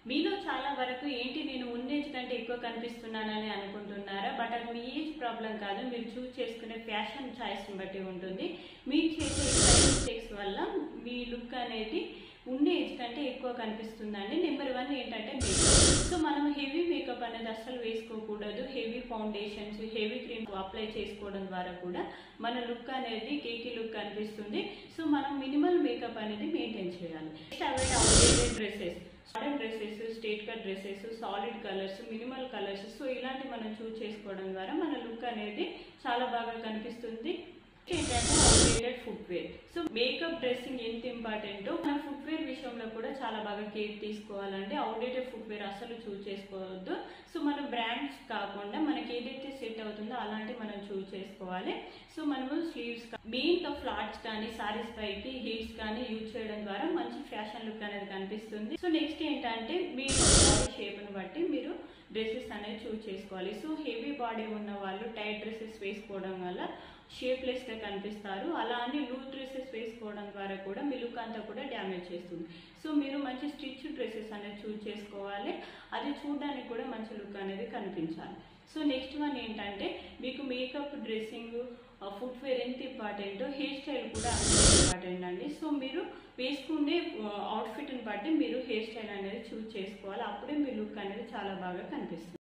మీలో చాలా వరకు ఏంటి నేను ఉన్న ఏజ్ కంటే ఎక్కువ కనిపిస్తున్నానని అనుకుంటున్నారా? బట్ అది మీ ఏజ్ ప్రాబ్లం కాదు, మీరు చూస్ చేసుకునే ఫ్యాషన్ చాయిస్ని బట్టి ఉంటుంది. మీరు చేసే స్టైల్ మిస్టేక్స్ వల్ల మీ లుక్ అనేది ఉన్న ఏజ్ కంటే ఎక్కువ కనిపిస్తుందండి. నెంబర్ 1 ఏంటంటే మేకప్. సో మనం హెవీ మేకప్ అనేది అస్సలు వేసుకోకూడదు. Heavy foundations, heavy cream apply చేసుకోవడం ద్వారా కూడా మన లుక్ అనేది కేకీ లుక్ కనిపిస్తుంది. సో మనం మినిమల్ మేకప్ అనేది మెయింటైన్ చేయాలి. Avoid outdated dresses, modern dresses, straight cut dresses, solid colours, minimal colours. So ఇలాంటి మనం చూస్ చేసుకోవడం ద్వారా మన లుక్ అనేది చాలా బాగా కనిపిస్తుంది. ఏంటంటే outdated footwear. So makeup dressing ఎంత ఇంపార్టెంటో మన ఫుట్వేర్ విషయంలో కూడా చాలా బాగా కేర్ తీసుకోవాలంటే అవుట్డేటెడ్ ఫుట్వేర్ అసలు చూస్ చేసుకోవద్దు. సో మన బ్రాండ్స్ కాకుండా మనకి ఏదైతే సెట్ అవుతుందో అలాంటివి మనం చూస్ చేసుకోవాలి. సో మనము స్లీవ్స్ మెయిన్గా ఫ్లాట్స్ కానీ సారీస్ పైకి హీల్స్ కానీ యూజ్ చేయడం ద్వారా మంచి ఫ్యాషన్ లుక్ అనేది కనిపిస్తుంది. సో నెక్స్ట్ ఏంటంటే మీ బాడీ షేప్ని బట్టి మీరు డ్రెస్సెస్ అనేది చూస్ చేసుకోవాలి. సో హెవీ బాడీ ఉన్న వాళ్ళు టైట్ డ్రెస్సెస్ వేసుకోవడం వల్ల షేప్లెస్గా కనిపిస్తారు. అలా అని లూజ్ డ్రెస్సెస్ వేసుకోవడం ద్వారా కూడా మీ లుక్ అంతా కూడా డ్యామేజ్ చేస్తుంది. సో మీరు మంచి స్టిచ్ డ్రెస్సెస్ అనేది చూస్ చేసుకోవాలి. అది చూడడానికి కూడా మంచి లుక్ అనేది కనిపించాలి. సో నెక్స్ట్ వన్ ఏంటంటే మీకు మేకప్, డ్రెస్సింగ్, ఫుట్వేర్ ఎంత ఇంపార్టెంటో హెయిర్ స్టైల్ కూడా అంతే ఇంపార్టెంట్ అండి. సో మీరు వేసుకునే అవుట్ఫిట్ని బట్టి మీరు హెయిర్ స్టైల్ అనేది చూస్ చేసుకోవాలి. అప్పుడే మీ లుక్ అనేది చాలా బాగా కనిపిస్తుంది.